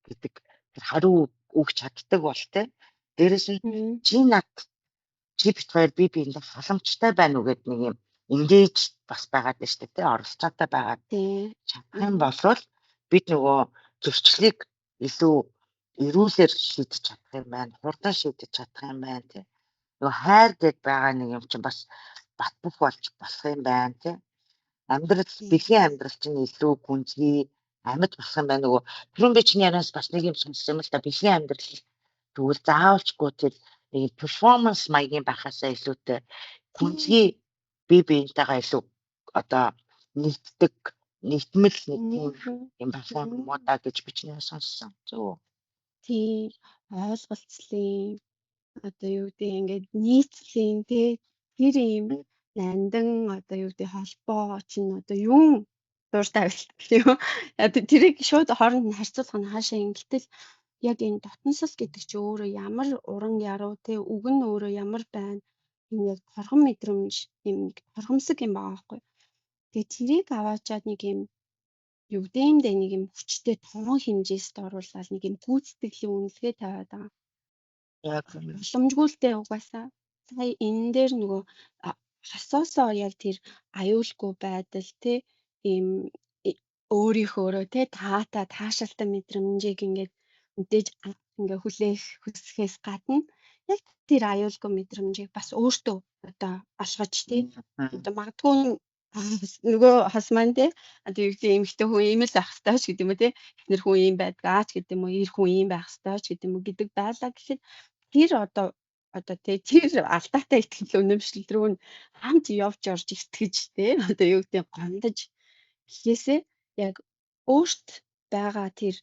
Speaker 1: гэдэг тэр хариу өгч чаддаг бол те дээрэс нь чи бит хоёр биендээ халамжтай байна уу гэдэг нэг юм engage бас байгаад байна шүү дээ те оролцоотой байгаад чадах юм бол бид нөгөө зөрчлийг илүү эрүүлэр шийдэж чадах юм байна хурдан шийдэж чадах юм байна те нөгөө хайр гэд байгаа нэг юм чинь бас бат бөх болж болох юм байна те амьдрал бэлгийн амьдрал чинь илүү гүнзгий амьд болох юм байна нөгөө түрүүн би чиний ярианаас бас нэг юм сонссон юм л да бэлгийн амьдрал тэгвэл заавалчгүй тэр перформанс маягийн байхаасаа илүүтэй гүнзгий биентэйгээ илүү одоо нэгтмэл нэг юм байх юм уу да гэж би чиний сонссон. Зөв.
Speaker 3: Тийм ойлголцлын одоо юу гэдэг ингээд нийцлийн тий тэр юм нандан одоо юу гэдэг холбоо чинь одоо юм дууртай байл юм. Тэрийг шууд хооронд нь харьцуулах нь хаашаа юм гэтэл яг энэ дотносол гэдэг чи өөрөө ямар уран яруу тий үг нь өөрөө ямар байна энэ яг торгон мэдрэмж юм торгомсог юм байгаа байхгүй. Тэгээ тэрийг аваачаад нэг юм юу гэдэг нэг юм хүчтэй торгон хэмжээст оруулаад нэг юм гүйцэтгэлийн үнэлгээ тавиад байгаа.
Speaker 1: Яг
Speaker 3: боломжгүйтэй угаасаа сая энэ дээр нөгөө хасоосоо яг тэр аюулгүй байдал тий ийм өөрийнхөөрөө тий таашаалтай мэдрэмжийг ингээд мэдээж ингээ хүлээх хүсэхээс гадна яг тэр аюулгүй мэдрэмжийг бас өөртөө одоо олгож тий. Одоо магадгүй нөгөө хас маань тий одоо юу гэдэг эмэгтэй хүн ийм л ах хэвээр ч гэдэг юм уу тий. Эхнэр хүн ийм байдгаач гэдэг юм уу, эр хүн ийм байх хэвээр ч гэдэг юм уу гэдэг байлаа гэхэд тэр одоо тий тэр алдаатай итгэл үнэмшил рүү нь хамт явж орж итгэж тий одоо юу гэдэг гондож гэхээсээ яг өөрт байгаа тэр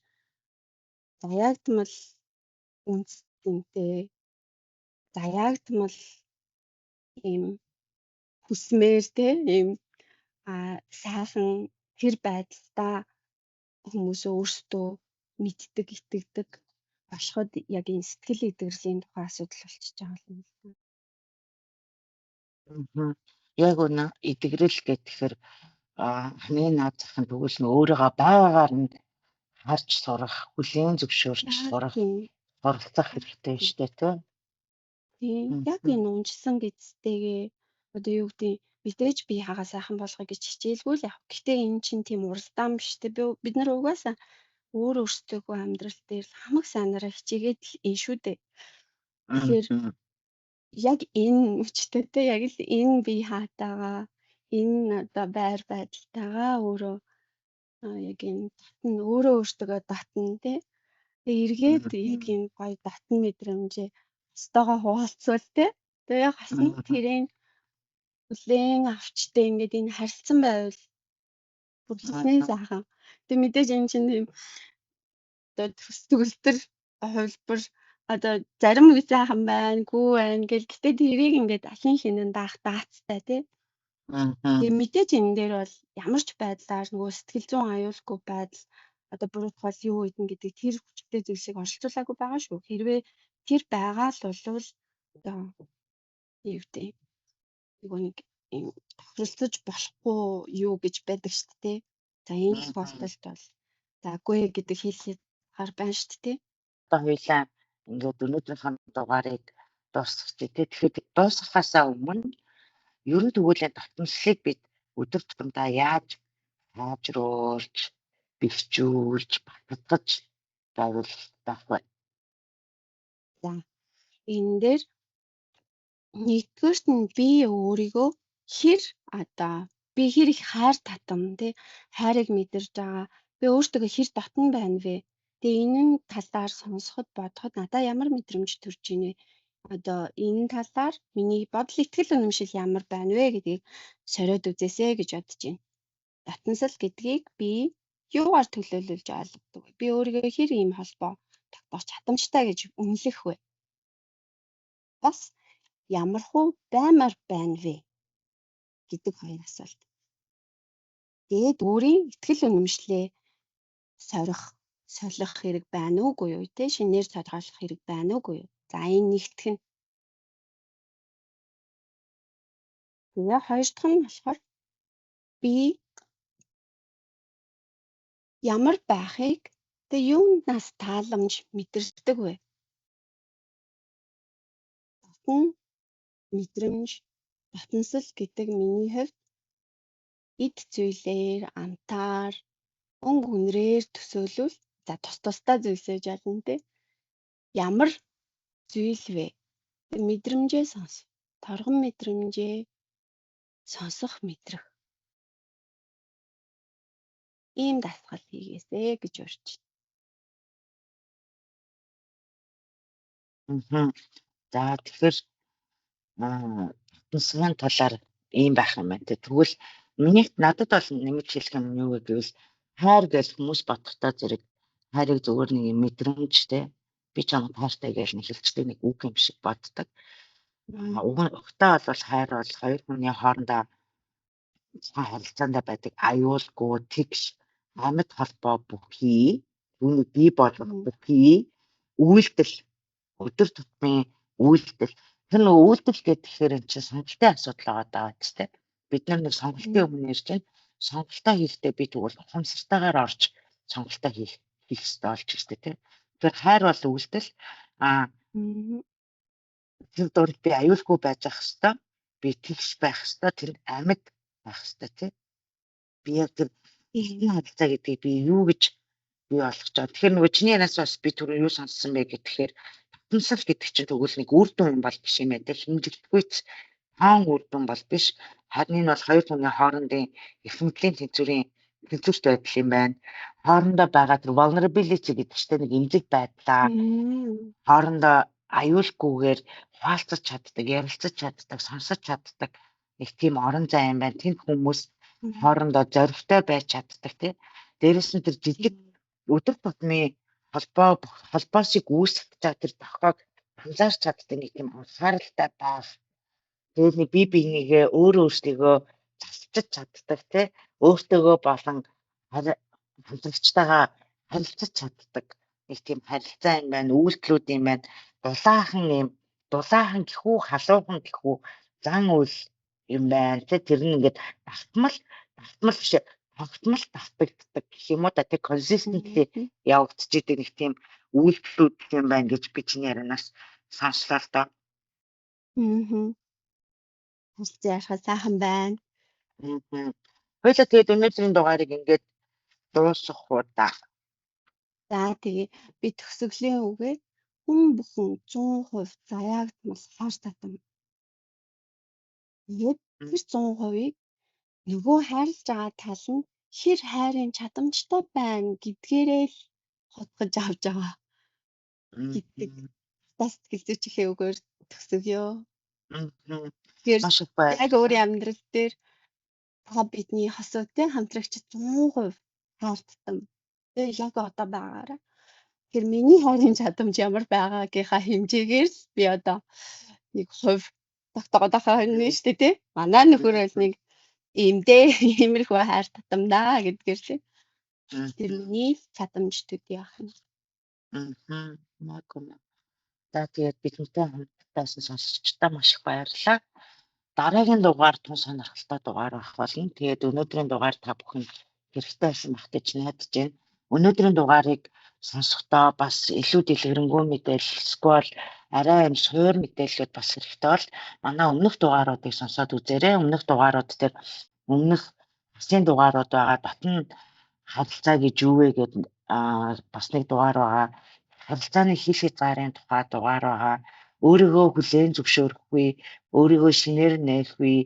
Speaker 3: заягдмал үнцэнтэй заягдмал ийм хүсмээр тий ийм сайхан тэр байдлаа хүмүүс өөрсдөө мэддэг, итгэдэг болоход яг энэ сэтгэл идэгрлийн тухай асуудал болчихж байгаа юм байна.
Speaker 1: Яг үнэ идэгрэл гэхээр хамгийн наад зах нь тэгвэл нь өөрийгөө байгаагаар нь харж сурах, хүлээн зөвшөөрч сурах, оролцох хэрэгтэй шүү дээ тий.
Speaker 3: Яг энэ унжсан гэцтэйгээ одоо юу гэдэг мэдээж би хагаа сайхан болгоё гэж хичээлгүй л яг. Гэтэ энэ чинь тийм уралдаан биш тий. Бид нар угаасаа өөрсдөө амьдрал дээр хамаг сайнараа хичээгээд л энэ шүү дээ. Тэгэхээр яг энэ үчтэй тий яг л энэ би хаатаага энэ одоо байр байдалтайгаа өөрөө яг энэ татна өөрөө өөртөө татна тий. Тэгээ эргээд яг энэ гоё татна мэдрэмжээ хастаага хуваалцвал тий. Тэгээ яг хасна тэрийн хүлээн авчтай ингээд энэ харилцан байвал бүр хинээ сайхан. Тэгээ мэдээж энэ чинь тийм одоо төс төгөлтөр хувилбар одоо зарим үе сайхан байна, гүү байна гэл гэтээ тэрийг ингээд ахин хинэн даах даацтай тий. Тэгээ мэдээж энэ дээр бол ямар ч байдлаар нөгөө сэтгэл зүйн аюулгүй байдал одоо буруутгал юу ийдэн гэдэг тэр хүчтэй зүйлсийг оролцуулаагүй байгаа шүү. Хэрвээ тэр байгаа л болвол одоо юу гэдэг нэг юм тохиролцож болохгүй юу гэж байдаг шүү дээ. За энэ тохиолдолд бол за үгүй гэдэг хэлээд гар байна шүү дээ.
Speaker 1: Одоо хоёлаа ингээд өнөөдрийнхөө дугаарыг дуусгачих тий. Тэгэхээр дуусгахаасаа өмнө ер нь тэгвэл татамслыг бид өдөр тутамдаа яаж сайжруулж, бэхжүүлж, баталгаж байвал байх вэ?
Speaker 3: За энэ дээр нэгдүгээрт нь би өөрийгөө хэр одоо би хэр их хайр татам тий хайрыг мэдэрж байгаа би өөртөө хэр дотн байна вэ? Тэгээ энэ талаар сонсоход бодоход надад ямар мэдрэмж төрж ийнэ? Одоо энэ талаар миний бодол итгэл үнэмшил ямар байна вэ гэдгийг сориод үзээсэй гэж бодож байна. Татансал гэдгийг би юугаар төлөөлүүлж ойлгодог вэ? Би өөрийгөө хэр ийм холбоо тогтоох чадамжтай гэж үнэлэх вэ? Бас ямар хуу баймар байна вэ гэдэг хоёр асуулт. Тэгээд өөрийн итгэл үнэмшлээ солих хэрэг байна уугүй юу те шинээр тодорхойлох хэрэг байна уугүй юу? За энэ нэгтгэх нь. Тэгээ хоёр дахь нь болохоор би ямар байхыг тэгээ юунаас тааламж мэдэрдэг вэ? Дотн мэдрэмж, дотносол гэдэг миний хувьд эд зүйлээр, амтаар, өнгө үнрээр төсөөлвөл за тусдаа зүйлсээж ялна те. Ямар зүйл вэ? Мэдрэмжээ сонс. Торгон мэдрэмжээ сонсох мэдрэх. Ийм дасгал хийгээсэй гэж урьж
Speaker 1: байна. За тэгэхээр татамсгийн талаар ийм байх юм байна. Тэгвэл надад бол нэмж хэлэх юм юу гэвэл хайр гэж хүмүүс бодохдоо зэрэг хайрыг зөвхөн нэг мэдрэмжтэй би чамд хайртай гэж нэг хэлцдэг нэг үг юм шиг боддог. Угтаа бол хайр бол хоёр хүний хоорондоо харилцаанд байдаг аюулгүй тэгш амьд холбоо бүхий үүний бий болгох бүхий үйлдэл өдөр тутмын үйлдэл тэр нэг үйлдэл гэхээр энэ чинь сонголтын асуудал байгаа ч тийм бид нар нэг сонголтын өмнө ирж байна сонголтоо хийхдээ би тэгвэл ухамсартайгаар орж сонголтоо хийх хэрэгтэй болж штэ тийм тэр хайр бол үйлдэл тэр дөрөв би аюулгүй байж ах хэвээр би тэгш байх хэвээр тэр амьд байх хэвээр тийм би яг тэр энэ харилцаа гэдгийг би юу гэж бий болгочоо. Тэгэхээр нөгөө чиний янаас бас би түрүү юу сонссон бэ гэхээр татамсал гэдэг чинь тэгвэл нэг үр дүн юм бол биш юм ээ. Хэмжигдэггүйц хаан үр дүн бол биш. Харин энэ бол хоёр хүний хоорондын их мэдлийн тэнцвэрт байдал юм байна. Хоорондоо байгаа тэр vulnerability гэдэг чинь нэг эмзэг байдлаа хоорондоо аюулгүйгээр хуваалцаж чаддаг, ярилцаж чаддаг, сонсож чаддаг нэг тийм орон зай юм байна. Тэнд хүмүүс хоорондоо зоригтой байж чаддаг тий. Дээрээс нь тэр жижиг өдөр тутмын холбоосыг үүсгэж тэр тохиог анзаарч чаддаг нэг тийм анхааралтай байх. Тэгээд нэг бие биенийгээ өөрөөсөө засчиж чаддаг тий. Өөртөөгөө болон хамтрагчтайгаа харилцаж чаддаг нэг тийм харилцаа юм байна, үйлдэлүүд юм байна. Дулаахан гэхүү, халуухан гэхүү зан үйл юм байна. Тэр нь ингээд давтмал биш тогтмол давтагддаг гэх юм уу та тэг consistently явагдаж идэг нэг тийм үйлдэлүүд юм байна гэж би чиний ярианаас сонслоо л доо.
Speaker 3: Яашаа сайхан байна.
Speaker 1: Хоёлаа тэгээд өнөөдрийн дугаарыг ингээд дуусгах уу та.
Speaker 3: За тэгээ би төгсгөлийн үгээр хүн бүхэн 100% заяагдмал хар татам. Тэгээд тэр 100%-ийг нөгөө хайрлаж байгаа тал нь хэр хайрын чадамжтай байна гэдгээрээ л хотгож авч байгаа гэдэг сэтгэл зүйчийнхээ үгээр төгсгөё. Тэгэхээр
Speaker 1: Маш их баяр.
Speaker 3: яг өөрийн амьдрал дээр та бидний хосуудын хамтрагч 100% хаалтсан. Тэгээ яг одоо байгаараа. Тэгэхээр миний хайрын чадамж ямар байгаагийнхаа хэмжээгээр л би одоо нэг хувь тогтоогоо харна шүү дээ тий. Манай нөхөр бол нэг иймэрхүү хайр татамдаа гэдгээр тий. Тэр миний чадамжтуудын ахна.
Speaker 1: Магна. За тэгээд бидэнтэй хамтдаас сонсогчдаа маш их баярлалаа. Дараагийн дугаар тун сонирхолтой дугаар байх болно. Тэгээд өнөөдрийн дугаар та бүхэн хэрэгтэй байсан бах гэж найдаж байна. Өнөөдрийн дугаарыг сонсохдоо бас илүү дэлгэрэнгүй мэдээлэл эсвэл арай юм суур мэдээлэлүүд бас хэрэгтэй бол манай өмнөх дугааруудыг сонсоод үзээрэй. Өмнөх дугаарууд дээр өмнөх асын дугаарууд байгаа. Дотн харилцаа гэж юу вэ гэдэг бас нэг дугаар байгаа. Харилцааны хил хязгаарын тухай дугаар байгаа. Өөрийгөө хүлээн зөвшөөрөхгүй, өөрийгөө шинээр нээхгүй,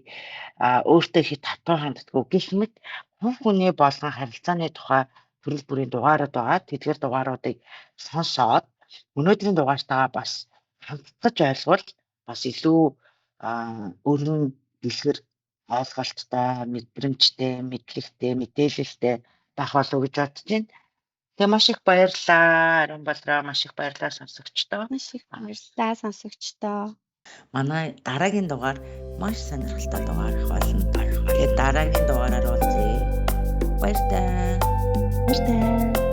Speaker 1: өөртөө хит татвар ханддаггүй гэх мэт хүн хүний болон харилцааны тухай төрөл бүрийн дугаарууд байгаа. Тэдгээр дугааруудыг сонсоод өнөөдрийн дугаартайгаа бас хамтдаж ойлгуул бас илүү өрнөн дэлгэр ойлголттой, мэдрэмжтэй, мэдлэгтэй, мэдээлэлтэй байх болов уу гэж бодож байна. Тэгээ маш их баярлалаа. Ариун Балраа маш их баярлалаа сонсогчдоо.
Speaker 3: Маш их баярлалаа сонсогчдоо.
Speaker 4: Манай дараагийн дугаар маш сонирхолтой дугаар их болно. Тэгээд дараагийн дугаараар уулзъя. Баяр таа.
Speaker 3: Баяр таа.